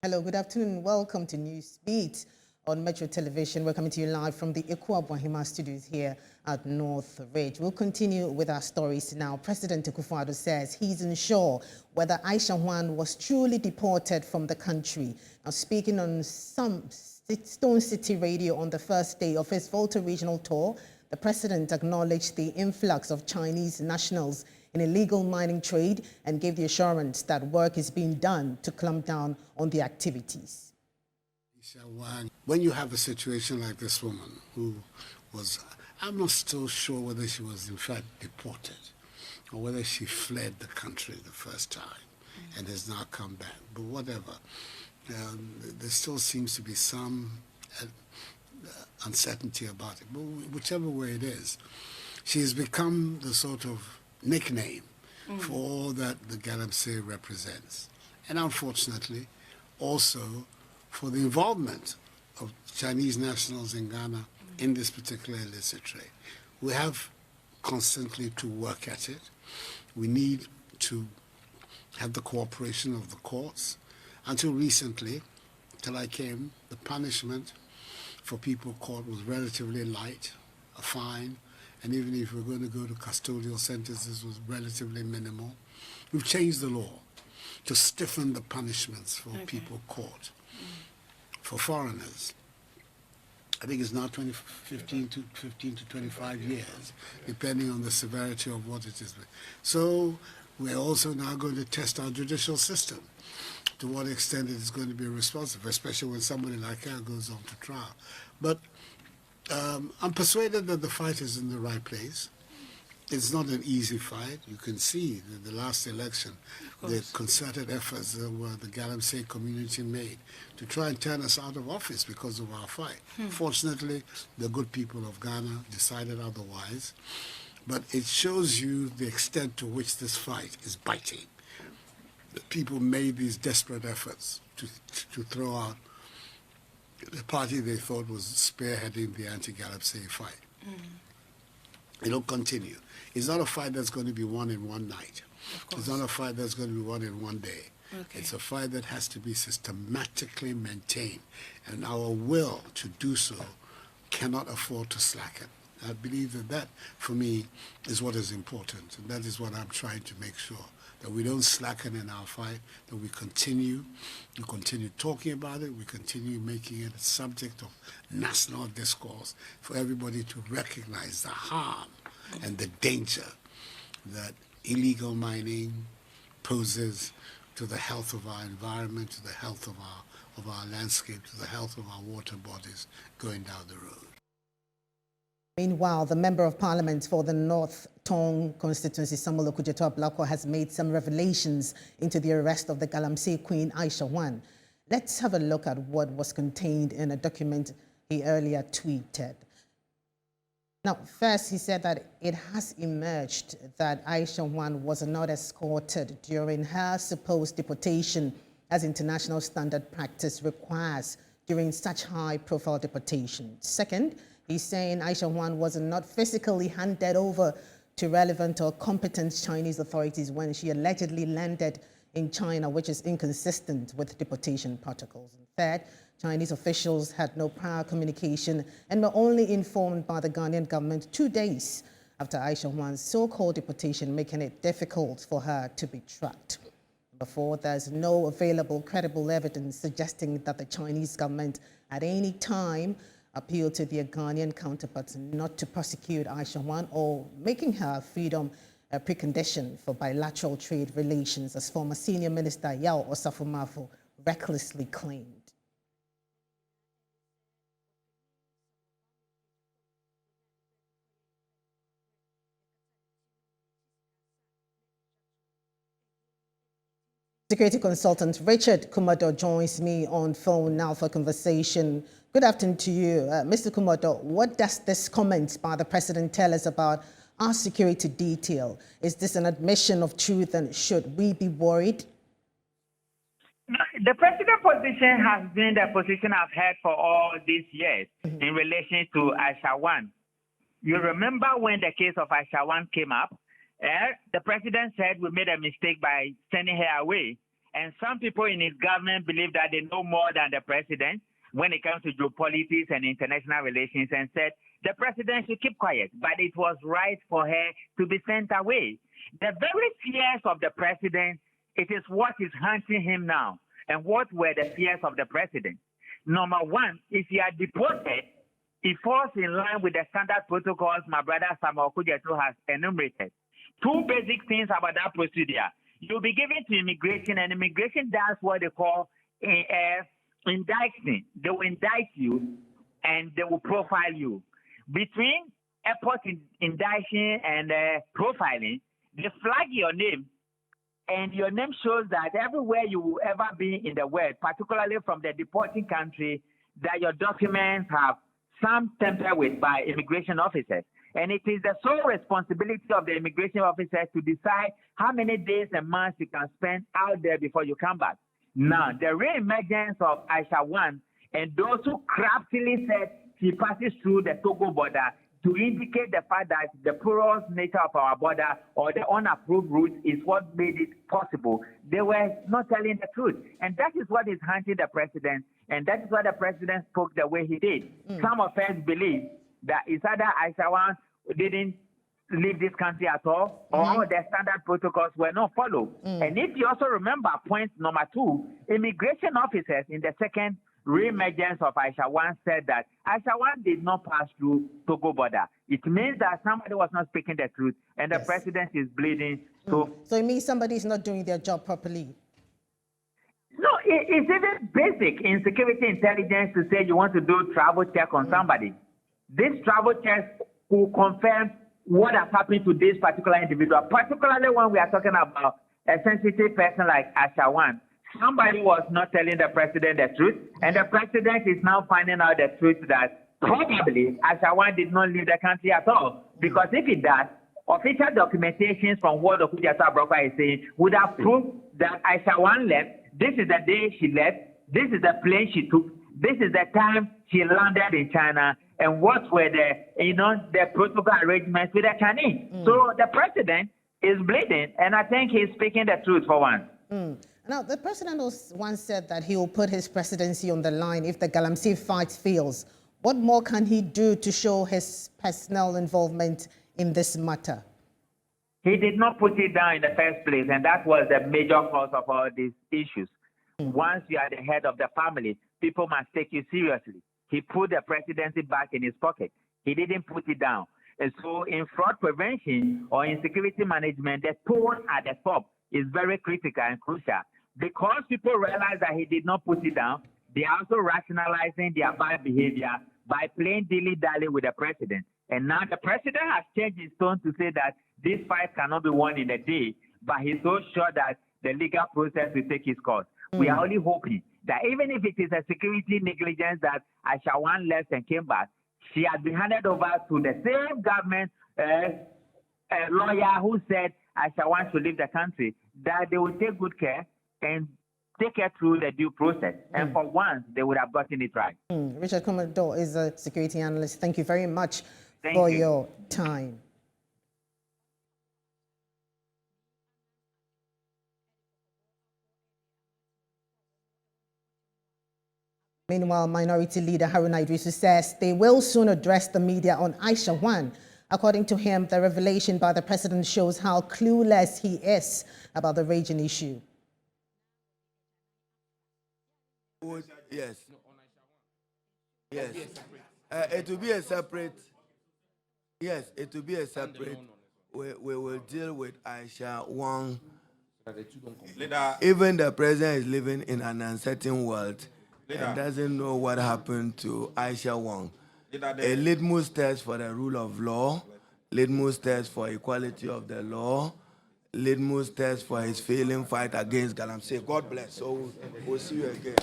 Hello, good afternoon. Welcome to Newsbeat on Metro Television. We're coming to you live from the Ikua Bohima studios here at North Ridge. We'll continue with our stories now. President Akufo-Addo says he's unsure whether Aisha Juan was truly deported from the country. Now, speaking on some Stone City Radio on the first day of his Volta regional tour, the president acknowledged the influx of Chinese nationals in illegal mining trade and gave the assurance that work is being done to clamp down on the activities. When you have a situation like this woman who was, I'm not still sure whether she was in fact deported or whether she fled the country the first time and has now come back, but whatever. There still seems to be some uncertainty about it, but whichever way it is, she has become the sort of nickname for all that the Galamsey represents. And unfortunately, also for the involvement of Chinese nationals in Ghana in this particular illicit trade. We have constantly to work at it. We need to have the cooperation of the courts. Until recently, till I came, the punishment for people caught was relatively light, a fine, and even if we're going to go to custodial sentences was relatively minimal. We've changed the law to stiffen the punishments for people caught. For foreigners, I think it's now 15 to 25 years, depending on the severity of what it is. So we're also now going to test our judicial system, to what extent it is going to be responsive, especially when somebody like her goes on to trial. But I'm persuaded that the fight is in the right place. It's not an easy fight. You can see that the last election, the concerted efforts that the Galamsey community made to try and turn us out of office because of our fight. Fortunately, the good people of Ghana decided otherwise. But it shows you the extent to which this fight is biting. The people made these desperate efforts to throw out the party they thought was spearheading the anti-Galamsey fight. It'll continue. It's not a fight that's going to be won in one night. It's not a fight that's going to be won in one day. It's a fight that has to be systematically maintained, and our will to do so cannot afford to slacken. I believe that for me, is what is important, and that is what I'm trying to make sure, that we don't slacken in our fight, that we continue talking about it, we continue making it a subject of national discourse for everybody to recognize the harm and the danger that illegal mining poses to the health of our environment, to the health of our landscape, to the health of our water bodies going down the road. Meanwhile, the Member of Parliament for the North Tong constituency, Samuel Okudzeto Ablakwa, has made some revelations into the arrest of the Galamsey Queen Aisha Juan. Let's have a look at what was contained in a document he earlier tweeted. Now, first, he said that it has emerged that Aisha Juan was not escorted during her supposed deportation, as international standard practice requires during such high-profile deportation. Second, he's saying Aisha Juan was not physically handed over to relevant or competent Chinese authorities when she allegedly landed in China, which is inconsistent with deportation protocols. And third, Chinese officials had no prior communication and were only informed by the Ghanaian government 2 days after Aisha Juan's so-called deportation, making it difficult for her to be tracked. Before, there's no available credible evidence suggesting that the Chinese government at any time appealed to their Ghanaian counterparts not to prosecute Aisha Juan or making her freedom a precondition for bilateral trade relations, as former senior minister Yao Osafo-Maafo recklessly claimed. Security consultant Richard Kumado joins me on phone now for conversation. Good afternoon to you. Mr. Kumado, what does this comment by the president tell us about our security detail? Is this an admission of truth, and should we be worried? The president's position has been the position I've had for all these years in relation to Aisha Juan. You remember when the case of Aisha Juan came up, the president said we made a mistake by sending her away. And some people in his government believe that they know more than the president when it comes to geopolitics and international relations, and said the president should keep quiet. But it was right for her to be sent away. The very fears of the president, it is what is haunting him now. And what were the fears of the president? Number one, if he are deported, it falls in line with the standard protocols my brother Samuel Okudzeto has enumerated. Two basic things about that procedure. You'll be given to immigration, and immigration does what they call indicting. They will indict you, and they will profile you. Between airport indicting and profiling, they flag your name, and your name shows that everywhere you will ever be in the world, particularly from the deporting country, that your documents have some tampered with by immigration officers. And it is the sole responsibility of the immigration officers to decide how many days and months you can spend out there before you come back. Now, the re-emergence of Aisha One and those who craftily said she passes through the Togo border to indicate the fact that the porous nature of our border or the unapproved route is what made it possible. They were not telling the truth. And that is what is haunting the president. And that is why the president spoke the way he did. Some of us believe that it's either Aisha One didn't leave this country at all, or the standard protocols were not followed. And if you also remember point number 2, immigration officers in the second re-emergence of Aisha One said that Aisha One did not pass through Togo border. It means that somebody was not speaking the truth, and the president is bleeding. So it means somebody is not doing their job properly. No, it's even basic in security intelligence to say you want to do travel check on somebody. This travel check will confirm what has happened to this particular individual, particularly when we are talking about a sensitive person like Aisha One. Somebody was not telling the president the truth, and the president is now finding out the truth that probably Aisha One did not leave the country at all. Because if it does, official documentations from what Okudzeto Abrokwa is saying would have proved that Aisha One left. This is the day she left. This is the plane she took. This is the time she landed in China. And what were the protocol arrangements with the Chinese? So the president is bleeding, and I think he's speaking the truth for once. Now, the president once said that he will put his presidency on the line if the Galamsey fight fails. What more can he do to show his personal involvement in this matter? He did not put it down in the first place, and that was the major cause of all these issues. Once you are the head of the family, people must take you seriously. He put the presidency back in his pocket. He didn't put it down. And so in fraud prevention or in security management, the tone at the top is very critical and crucial. Because people realize that he did not put it down, they are also rationalizing their bad behavior by playing dilly-dally with the president. And now the president has changed his tone to say that this fight cannot be won in a day, but he's so sure that the legal process will take its course. We are only hoping that even if it is a security negligence that Aisha One left and came back, she has been handed over to the same government lawyer who said Aisha One should leave the country, that they will take good care and take her through the due process. And for once, they would have gotten it right. Richard Commodore is a security analyst. Thank you very much for your time. Meanwhile, Minority Leader Haruna Iddrisu says they will soon address the media on Aisha One. According to him, the revelation by the president shows how clueless he is about the raging issue. Yes. Yes. It will be a separate. Yes, it will be a separate. We will deal with Aisha One. Even the president is living in an uncertain world and doesn't know what happened to Aisha One. A litmus test for the rule of law, litmus test for equality of the law, litmus test for his failing fight against Galamsey. God bless. So we'll see you again.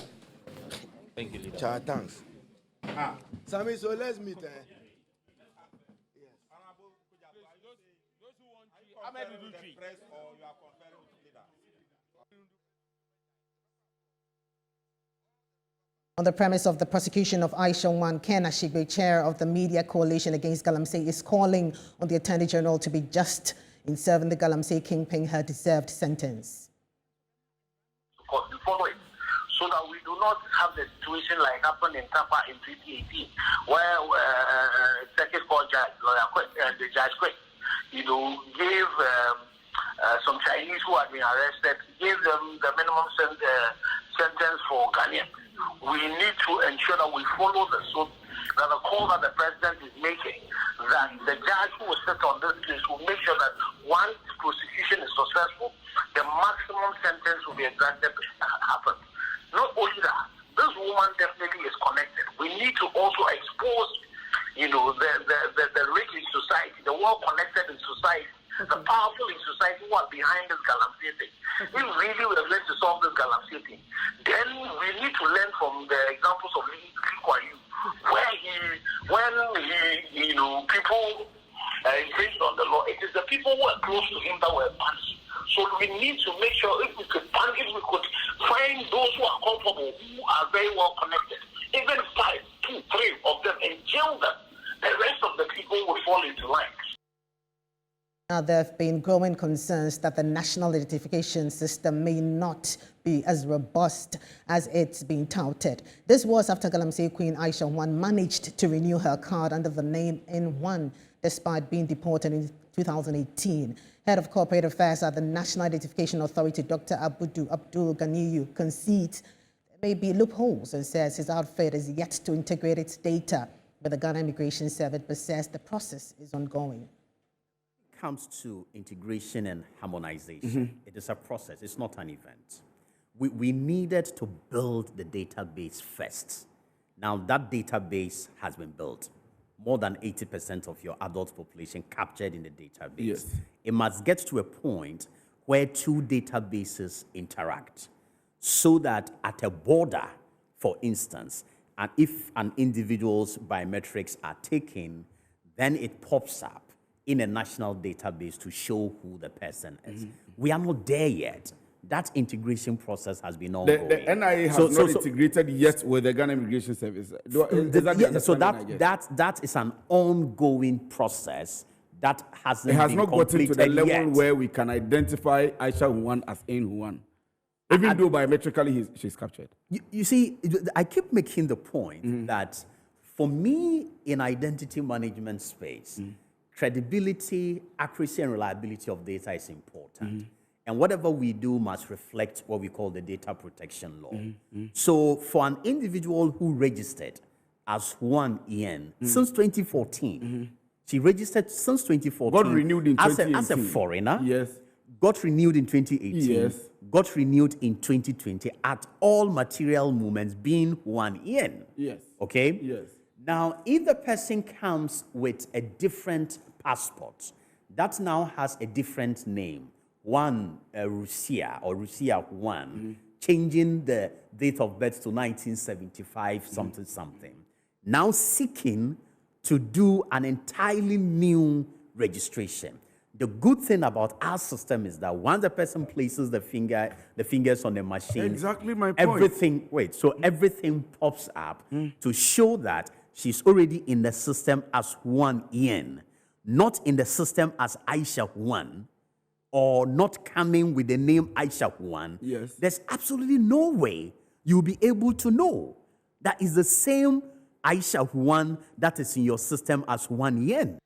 Thank you, leader. Char, thanks. Sammy, so let's meet. On the premise of the prosecution of Aisha One, Ken Ashigbe, chair of the Media Coalition Against Galamsey, is calling on the Attorney General to be just in serving the Galamsey kingpin her deserved sentence. we follow it, so that we do not have the situation like happened in Tampa in 2018, where Circuit Court Judge, the Judge Quick, gave some Chinese who had been arrested, gave them the minimum sentence for Ghanaian. We need to ensure that we follow the call that the president is making, that the judge who will sit on this case will make sure that once prosecution is successful, the maximum sentence will be granted happen. Not only that, this woman definitely is connected. We need to also expose, the rich in society, the well-connected in society, the powerful in society who are behind this Galamsey thing. If really we are going to solve this Galamsey thing, then we need to learn from the examples of Lee Kuan Yew, where people infringed on the law. It is the people who are close to him that were punished. So we need to make sure if we could find those who are comfortable, who are very well connected, even 5, 2, 3 of them, and jail them, the rest of the people will fall into line. Now, there have been growing concerns that the national identification system may not be as robust as it's been touted. This was after Galamsey Queen Aisha One managed to renew her card under the name N1, despite being deported in 2018. Head of Corporate Affairs at the National Identification Authority, Dr. Abudu Abdul Ganiyu, concedes there may be loopholes and says his outfit is yet to integrate its data with the Ghana Immigration Service, but says the process is ongoing. Comes to integration and harmonization, it is a process, it's not an event. We needed to build the database first. Now that database has been built. More than 80% of your adult population captured in the database. Yes. It must get to a point where two databases interact so that at a border, for instance, and if an individual's biometrics are taken, then it pops up in a national database to show who the person is. We are not there yet. That integration process has been ongoing. The NIA has not integrated yet with the Ghana Immigration Service. That is an ongoing process that hasn't It has been not gotten to the level yet. where we can identify Aisha Huan as Ain Huan. Even though biometrically she's captured. You see, I keep making the point that for me in identity management space, credibility, accuracy, and reliability of data is important. And whatever we do must reflect what we call the data protection law. So for an individual who registered as Juan Ian since 2014, she registered since 2014. Got renewed in 2018. As a foreigner. Yes. Got renewed in 2018. Yes. Got renewed in 2020 at all material moments being Juan Ian. Yes. Okay? Yes. Now, if the person comes with a different passport, that now has a different name, one Rusia or Rusia One, changing the date of birth to 1975 something, now seeking to do an entirely new registration. The good thing about our system is that once the person places the fingers on the machine, exactly my point. Everything pops up to show that she's already in the system as Juan Ian, not in the system as Aisha Juan, or not coming with the name Aisha Juan. Yes. There's absolutely no way you'll be able to know that is the same Aisha Juan that is in your system as Juan Ian.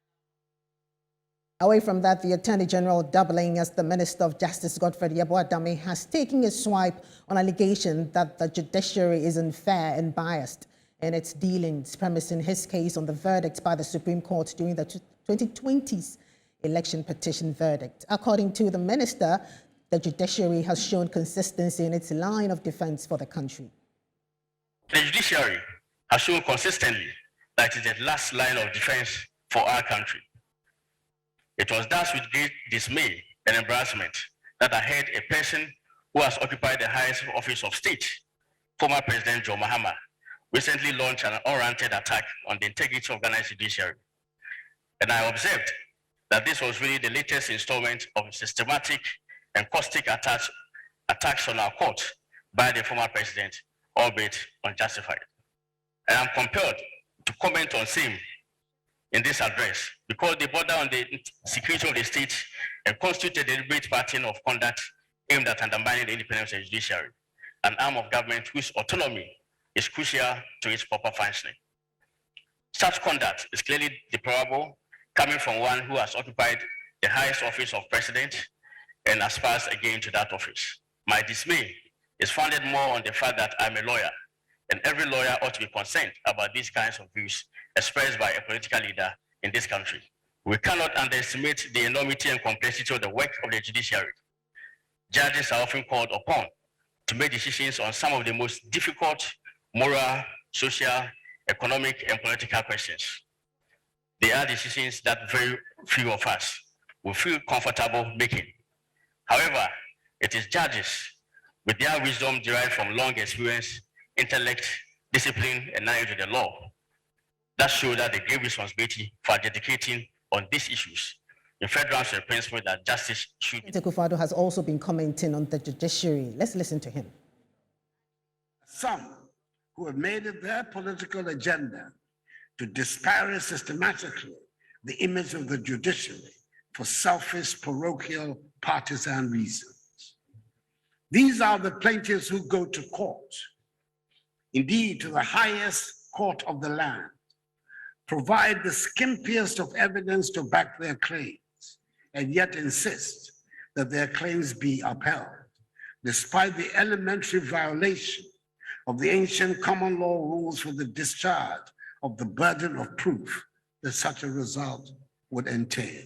Away from that, the Attorney General, doubling as the Minister of Justice, Godfred Yeboah-Dame, has taken a swipe on allegation that the judiciary is unfair and biased in its dealings, premising his case on the verdict by the Supreme Court during the 2020's election petition verdict. According to the minister, the judiciary has shown consistency in its line of defense for the country. The judiciary has shown consistently that it is the last line of defense for our country. It was thus with great dismay and embarrassment that I heard a person who has occupied the highest office of state, former President John Mahama, recently launched an unwarranted attack on the integrity of Ghana's judiciary. And I observed that this was really the latest installment of systematic and caustic attacks on our court by the former president, albeit unjustified. And I'm compelled to comment on same in this address because they border on the security of the state and constitute a deliberate pattern of conduct aimed at undermining the independence of the judiciary. an arm of government whose autonomy is crucial to its proper functioning. Such conduct is clearly deplorable, coming from one who has occupied the highest office of president and aspires again to that office. My dismay is founded more on the fact that I'm a lawyer, and every lawyer ought to be concerned about these kinds of views expressed by a political leader in this country. We cannot underestimate the enormity and complexity of the work of the judiciary. Judges are often called upon to make decisions on some of the most difficult moral, social, economic, and political questions. They are decisions that very few of us will feel comfortable making. However, it is judges with their wisdom derived from long experience, intellect, discipline, and knowledge of the law that show that the grave responsibility for adjudicating on these issues in federal the principle that justice should be. Akufo-Addo has also been commenting on the judiciary. Let's listen to him. Some who have made it their political agenda to disparage systematically the image of the judiciary for selfish, parochial, partisan reasons. These are the plaintiffs who go to court, indeed to the highest court of the land, provide the skimpiest of evidence to back their claims, and yet insist that their claims be upheld, despite the elementary violation of the ancient common law rules for the discharge of the burden of proof that such a result would entail.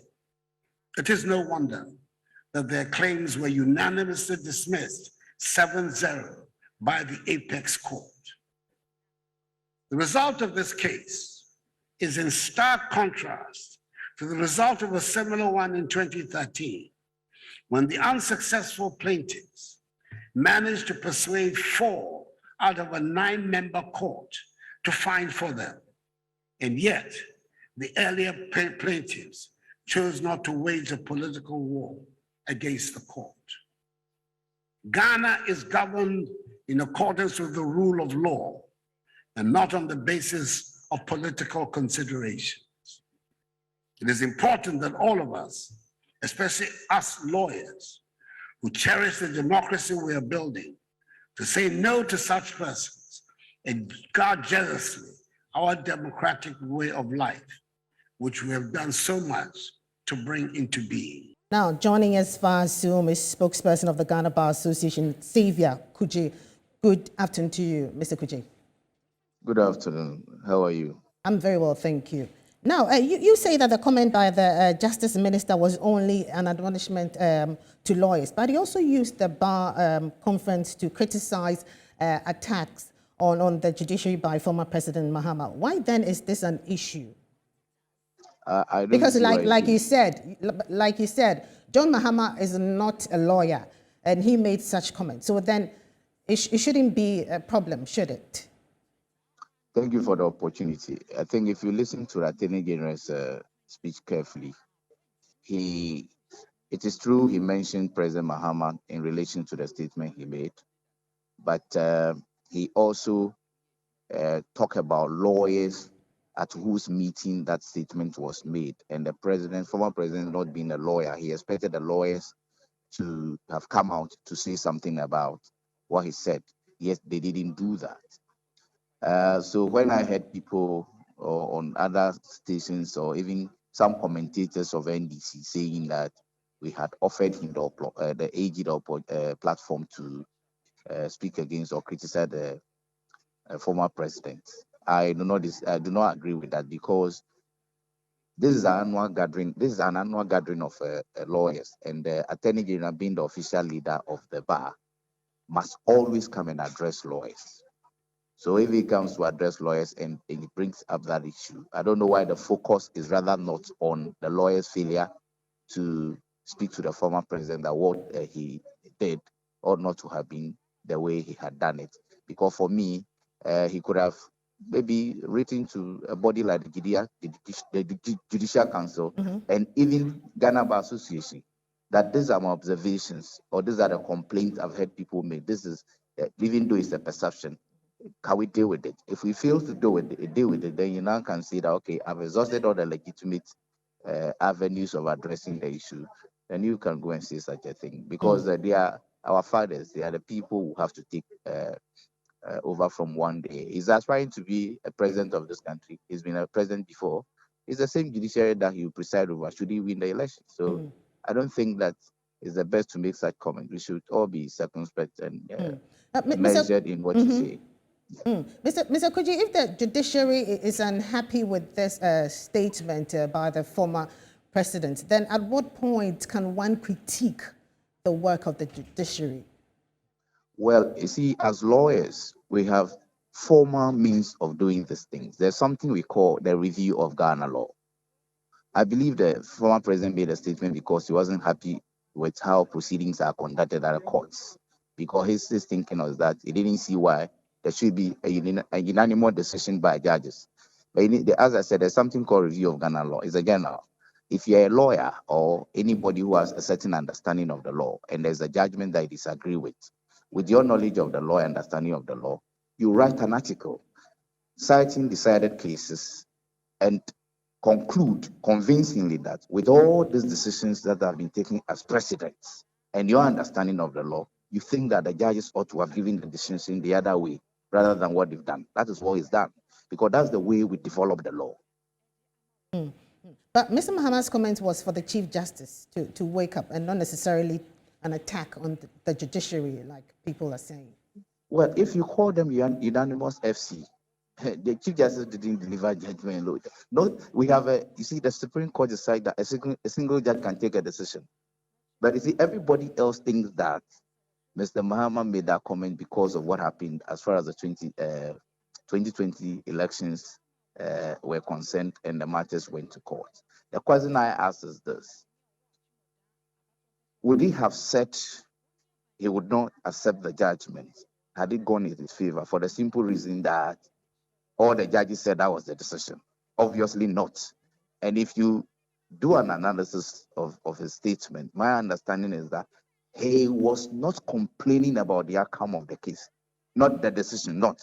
It is no wonder that their claims were unanimously dismissed 7-0 by the apex court. The result of this case is in stark contrast to the result of a similar one in 2013, when the unsuccessful plaintiffs managed to persuade 4 out of a 9-member court to find for them. And yet, the earlier plaintiffs chose not to wage a political war against the court. Ghana is governed in accordance with the rule of law and not on the basis of political considerations. It is important that all of us, especially us lawyers who cherish the democracy we are building, to say no to such persons and guard jealously our democratic way of life, which we have done so much to bring into being. Now, joining us via Zoom is spokesperson of the Ghana Bar Association, Xavier Kudze. Good afternoon to you, Mr. Kudze. Good afternoon. How are you? I'm very well, thank you. Now, you say that the comment by the Justice Minister was only an admonishment to lawyers, but he also used the Bar conference to criticize attacks on the judiciary by former President Mahama. Why then is this an issue? I don't Because like you said, John Mahama is not a lawyer, and he made such comments. So then it shouldn't be a problem, should it? Thank you for the opportunity. I think if you listen to the Attorney General's speech carefully, it is true he mentioned President Mahama in relation to the statement he made, but he also talked about lawyers at whose meeting that statement was made. And the president, former president, not being a lawyer, he expected the lawyers to have come out to say something about what he said. Yet they didn't do that. So when I heard people on other stations or even some commentators of NDC saying that we had offered him the AG platform to speak against or criticize the former president, I do not agree with that, because this is an annual gathering. This is an annual gathering of lawyers, and the Attorney General, being the official leader of the bar, must always come and address lawyers. So if he comes to address lawyers and he brings up that issue, I don't know why the focus is rather not on the lawyer's failure to speak to the former president that what he did ought not to have been the way he had done it. Because for me, he could have maybe written to a body like the Judicial Council and even Ghana Bar Association that these are my observations or these are the complaints I've heard people make. This is, even though it's a perception, can we deal with it? If we fail to deal with it, then you now can say that, okay, I've exhausted all the legitimate avenues of addressing the issue, then you can go and say such a thing. Because there are our fathers. They are the people who have to take over from one day. He's aspiring to be a president of this country. He's been a president before. It's the same judiciary that he will preside over should he win the election. So I don't think that it's the best to make such comment. We should all be circumspect and measured in what you say. Mr. Kudji, if the judiciary is unhappy with this statement by the former president, then at what point can one critique the work of the judiciary? Well, you see, as lawyers, we have formal means of doing these things. There's something we call the review of Ghana law. I believe the former president made a statement because he wasn't happy with how proceedings are conducted at the courts. Because his thinking was that he didn't see why there should be a unanimous decision by judges. But as I said, there's something called review of Ghana law. It's a journal. If you're a lawyer or anybody who has a certain understanding of the law and there's a judgment that you disagree with your knowledge of the law and understanding of the law, you write an article citing decided cases and conclude convincingly that with all these decisions that have been taken as precedents and your understanding of the law, you think that the judges ought to have given the decision the other way rather than what they've done. That is what is done, because that's the way we develop the law. But Mr. Mahama's comment was for the Chief Justice to wake up and not necessarily an attack on the judiciary, like people are saying. Well, if you call them unanimous FC, the Chief Justice didn't deliver judgment. No, we have you see, the Supreme Court decided that a single judge can take a decision. But you see, everybody else thinks that Mr. Mahama made that comment because of what happened as far as the 2020 elections were concerned and the matters went to court. The question I ask is this: would he have said he would not accept the judgment had it gone in his favor, for the simple reason that all the judges said that was the decision? Obviously not. And if you do an analysis of his statement, my understanding is that he was not complaining about the outcome of the case, not the decision, not.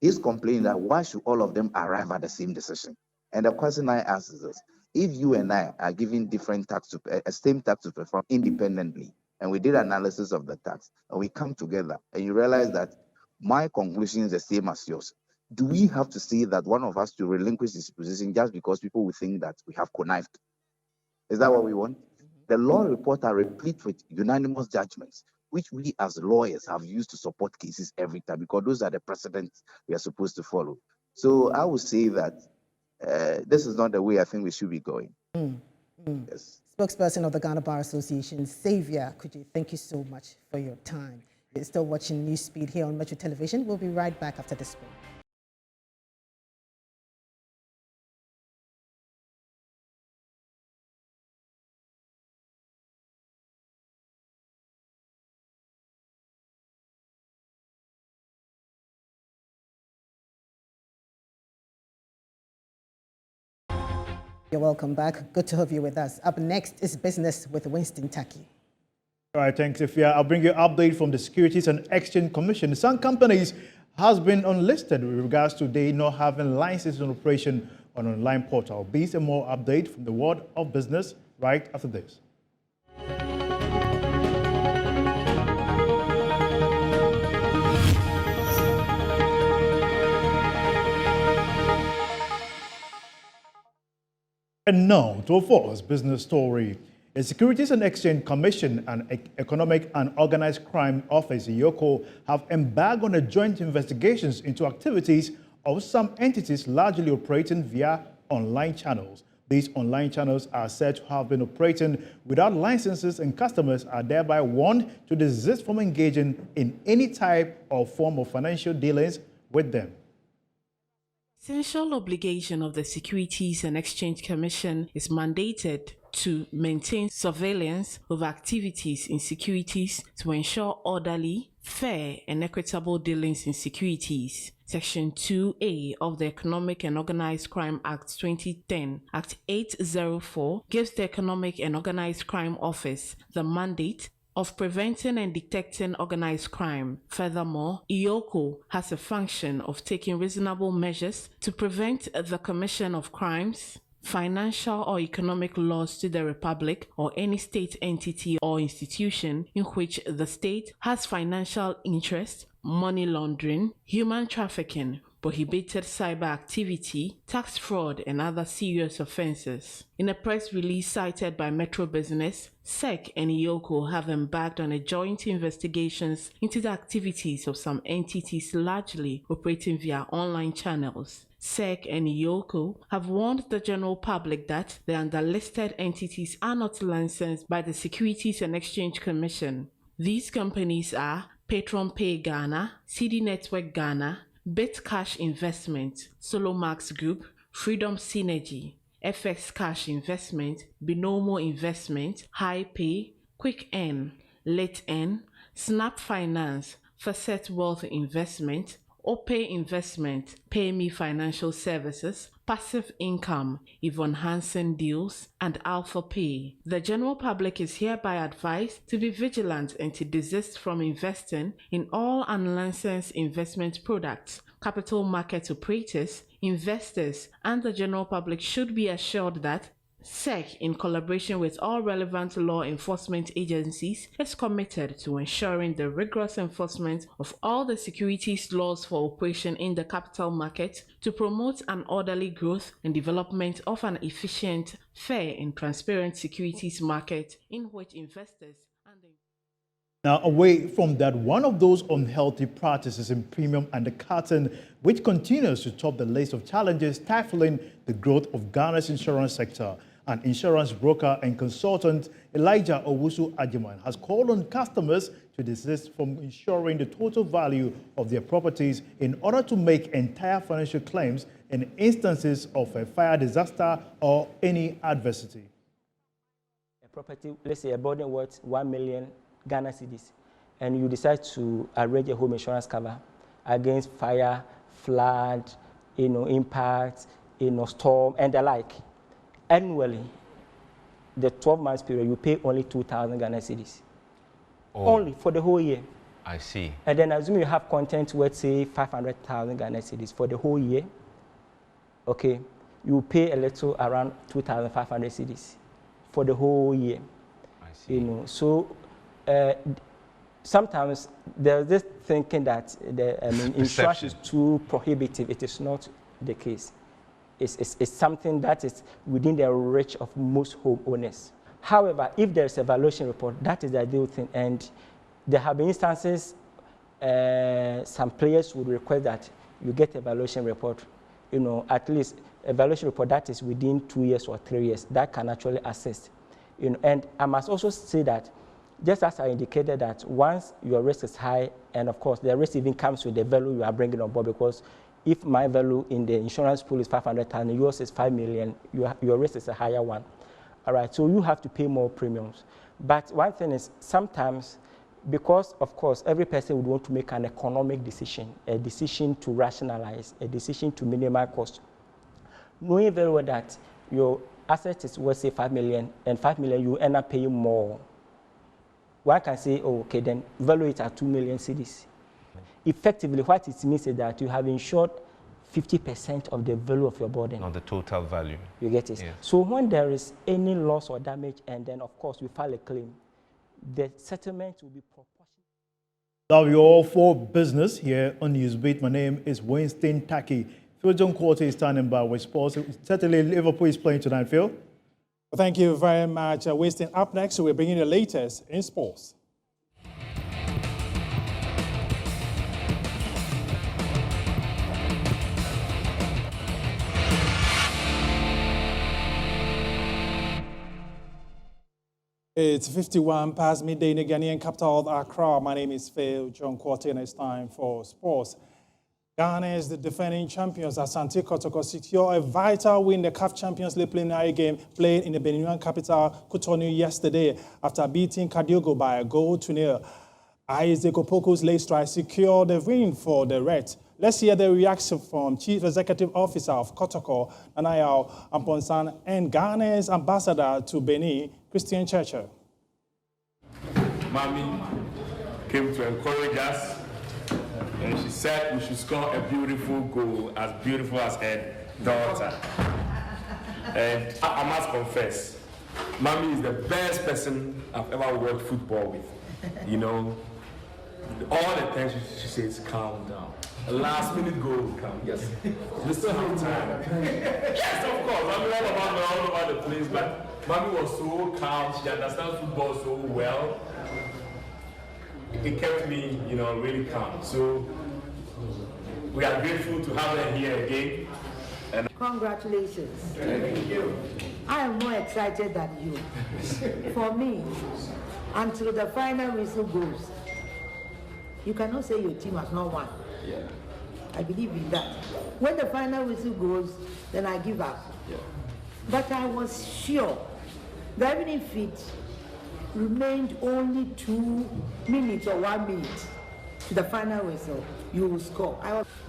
He's complaining that why should all of them arrive at the same decision? And the question I ask is this: if you and I are given different tax a same tax to perform independently, and we did analysis of the tax, and we come together, and you realize that my conclusion is the same as yours, do we have to say that one of us to relinquish his position just because people will think that we have connived? Is that what we want? The law reports are replete with unanimous judgments, which we as lawyers have used to support cases every time, because those are the precedents we are supposed to follow. So I would say that this is not the way I think we should be going. Yes. Spokesperson of the Ghana Bar Association, Xavier Kudji, thank you so much for your time. You're still watching Newspeed here on Metro Television. We'll be right back after this break. You're welcome back. Good to have you with us. Up next is Business with Winston Taki. All right, thanks, Ifya. I'll bring you an update from the Securities and Exchange Commission. Some companies has been unlisted with regards to they not having license and operation on an online portal. Be some more update from the world of business right after this. And now to a first business story. The Securities and Exchange Commission and Economic and Organized Crime Office, EOCO, have embarked on a joint investigations into activities of some entities largely operating via online channels. These online channels are said to have been operating without licenses, and customers are thereby warned to desist from engaging in any type or form of financial dealings with them. Essential obligation of the Securities and Exchange Commission is mandated to maintain surveillance over activities in securities to ensure orderly, fair, and equitable dealings in securities. Section 2A of the Economic and Organized Crime Act 2010, Act 804, gives the Economic and Organized Crime Office the mandate of preventing and detecting organized crime. Furthermore, EOCO has a function of taking reasonable measures to prevent the commission of crimes, financial or economic loss to the Republic or any state entity or institution in which the state has financial interest, money laundering, human trafficking, prohibited cyber activity, tax fraud, and other serious offenses. In a press release cited by Metro Business, SEC and IOCO have embarked on a joint investigations into the activities of some entities largely operating via online channels. SEC and IOCO have warned the general public that the underlisted entities are not licensed by the Securities and Exchange Commission. These companies are Patron Pay Ghana, CD Network Ghana, BitCash Investment, Solomax Group, Freedom Synergy, FX Cash Investment, Binomo Investment, HighPay, QuickN, LateN, Snap Finance, Facet Wealth Investment, Opay Investment, PayMe Financial Services, Passive Income, Yvonne Hansen Deals, and Alpha Pay. The general public is hereby advised to be vigilant and to desist from investing in all unlicensed investment products. Capital market operators, investors, and the general public should be assured that SEC, in collaboration with all relevant law enforcement agencies, is committed to ensuring the rigorous enforcement of all the securities laws for operation in the capital market to promote an orderly growth and development of an efficient, fair, and transparent securities market in which investors and the Now, away from that, one of those unhealthy practices in premium undercutting, which continues to top the list of challenges stifling the growth of Ghana's insurance sector. And insurance broker and consultant Elijah Owusu Ajiman has called on customers to desist from insuring the total value of their properties in order to make entire financial claims in instances of a fire disaster or any adversity. A property, let's say a building worth 1 million Ghana cedis, and you decide to arrange a home insurance cover against fire, flood, impact, storm, and the like. Annually, the 12 months period, you pay only 2,000 Ghana cedis. Oh. Only for the whole year. I see. And then assume you have content worth, say, 500,000 Ghana cedis for the whole year. Okay, you pay a little around 2,500 cedis for the whole year. I see. So sometimes there's this thinking that insurance is too prohibitive. It is not the case. It's something that is within the reach of most homeowners. However, if there's a valuation report, that is the ideal thing. And there have been instances, some players would request that you get a valuation report, at least a valuation report that is within 2 years or 3 years, that can actually assist. And I must also say that, just as I indicated that once your risk is high, and of course the risk even comes with the value you are bringing on board, because if my value in the insurance pool is 500,000, yours is 5 million, your risk is a higher one. All right, so you have to pay more premiums. But one thing is, sometimes, because of course every person would want to make an economic decision, a decision to rationalize, a decision to minimize cost, knowing very well that your asset is worth, say, 5 million, and 5 million you end up paying more. One can say, oh, okay, then value it at 2 million cedis. Effectively, what it means is that you have insured 50% of the value of your burden. Not the total value. You get it? Yes. So when there is any loss or damage, and then of course you file a claim, the settlement will be proportional. Now you're all for business here on Newsbeat. My name is Winston Taki. Phil John Quarter is standing by with sports. Certainly Liverpool is playing tonight, Phil. Well, thank you very much, Winston. Up next, we're bringing the latest in sports. It's 51 past midday in the Ghanaian capital of Accra. My name is Phil John Quarter, and it's time for sports. Ghana is the defending champions. Asante Kotoko secure a vital win in the CAF Champions League preliminary game played in the Benin capital, Cotonou, yesterday after beating Kadiogo by a goal to nil. Isaac Opoku's late strike secured the win for the Reds. Let's hear the reaction from Chief Executive Officer of Kotoko, Nanayao Amponsan, and Ghana's ambassador to Benin, Christian Churchill. Mommy came to encourage us, and she said we should score a beautiful goal, as beautiful as her daughter. And I must confess, Mommy is the best person I've ever watched football with. You know, all the times she says, calm down. The last minute goal will come. Yes, we still have time. Yes, of course. I mean, all over the place, but Mommy was so calm. She understands football so well. It kept me, you know, really calm. So we are grateful to have her here again. And congratulations. Thank you. I am more excited than you. For me, until the final whistle goes, you cannot say your team has not won. Yeah. I believe in that. When the final whistle goes, then I give up. Yeah. But I was sure that even if it remained only 2 minutes or 1 minute to the final whistle, you will score.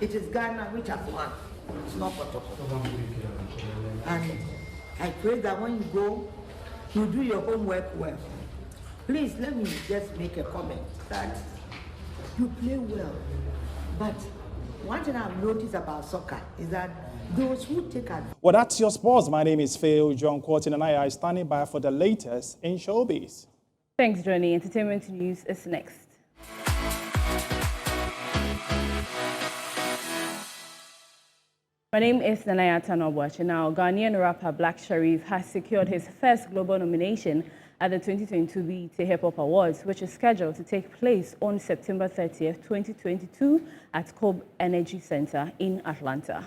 It is Ghana which has won. It's not Protocol. And I pray that when you go, you do your homework well. Please let me just make a comment that you play well, but one thing I've noticed about soccer is that those who take advantage. Well, that's your sports. My name is Phil John Quartin, and I are standing by for the latest in showbiz. Thanks, Johnny. Entertainment news is next. My name is Nanaya Tanobwache. Now, Ghanaian rapper Black Sherif has secured his first global nomination at the 2022 BET Hip Hop Awards, which is scheduled to take place on September 30th, 2022 at Cobb Energy Center in Atlanta.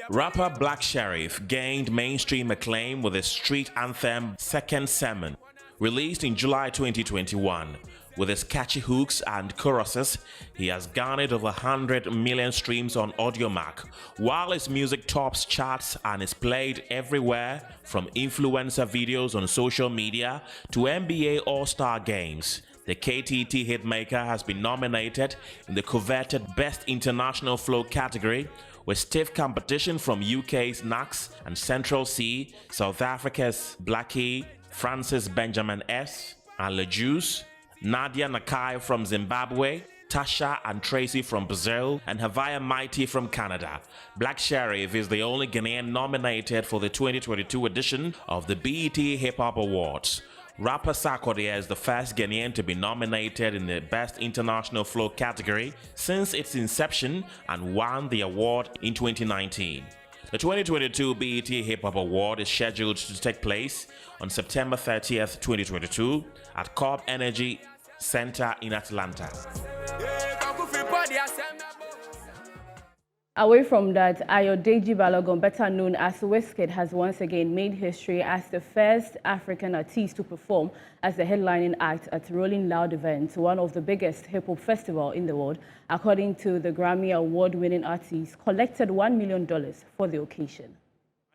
Rapper Black Sherif gained mainstream acclaim with his street anthem Second Sermon, released in July 2021. With his catchy hooks and choruses, he has garnered over 100 million streams on Audiomack, while his music tops charts and is played everywhere from influencer videos on social media to NBA All-Star games. The KTT hitmaker has been nominated in the coveted Best International Flow category, with stiff competition from UK's Nax and Central C, South Africa's Blackie, Francis Benjamin S, and LeJuice, Nadia Nakai from Zimbabwe, Tasha and Tracy from Brazil, and Havaya Mighty from Canada. Black Sherif is the only Ghanaian nominated for the 2022 edition of the BET Hip Hop Awards. Rapper Sarkodie is the first Ghanaian to be nominated in the Best International Flow category since its inception and won the award in 2019. The 2022 BET Hip Hop Award is scheduled to take place on September 30th, 2022 at Cobb Energy Center in Atlanta. Away from that, Ayodeji Balogun, better known as Wizkid, has once again made history as the first African artist to perform as the headlining act at Rolling Loud event, one of the biggest hip-hop festivals in the world. According to the Grammy award-winning artist, collected $1 million for the occasion.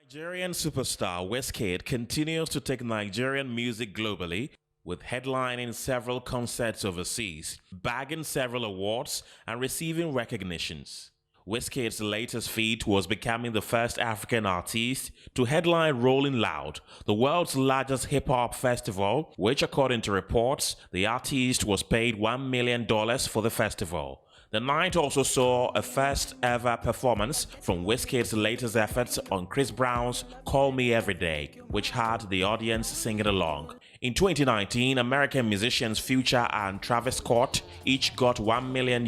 Nigerian superstar Wizkid continues to take Nigerian music globally, with headlining several concerts overseas, bagging several awards, and receiving recognitions. Wizkid's latest feat was becoming the first African artist to headline Rolling Loud, the world's largest hip-hop festival, which, according to reports, the artist was paid $1 million for the festival. The night also saw a first-ever performance from Wizkid's latest efforts on Chris Brown's Call Me Every Day, which had the audience singing along. In 2019, American musicians Future and Travis Scott each got $1 million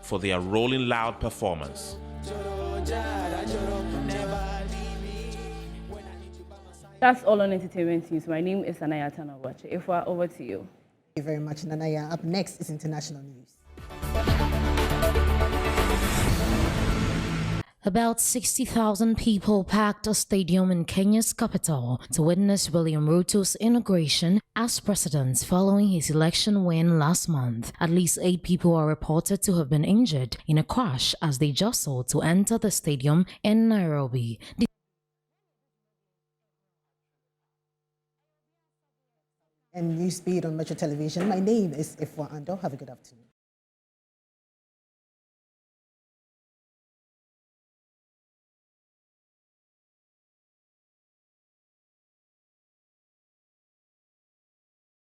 for their Rolling Loud performance. That's all on entertainment news. My name is Nanaya Tanobwache. Ifwa, over to you. Thank you very much, Nanaya. Up next is international news. About 60,000 people packed a stadium in Kenya's capital to witness William Ruto's inauguration as president following his election win last month. At least 8 people are reported to have been injured in a crash as they jostled to enter the stadium in Nairobi. And Newsbeat on Metro Television. My name is Ifwa Ando. Have a good afternoon.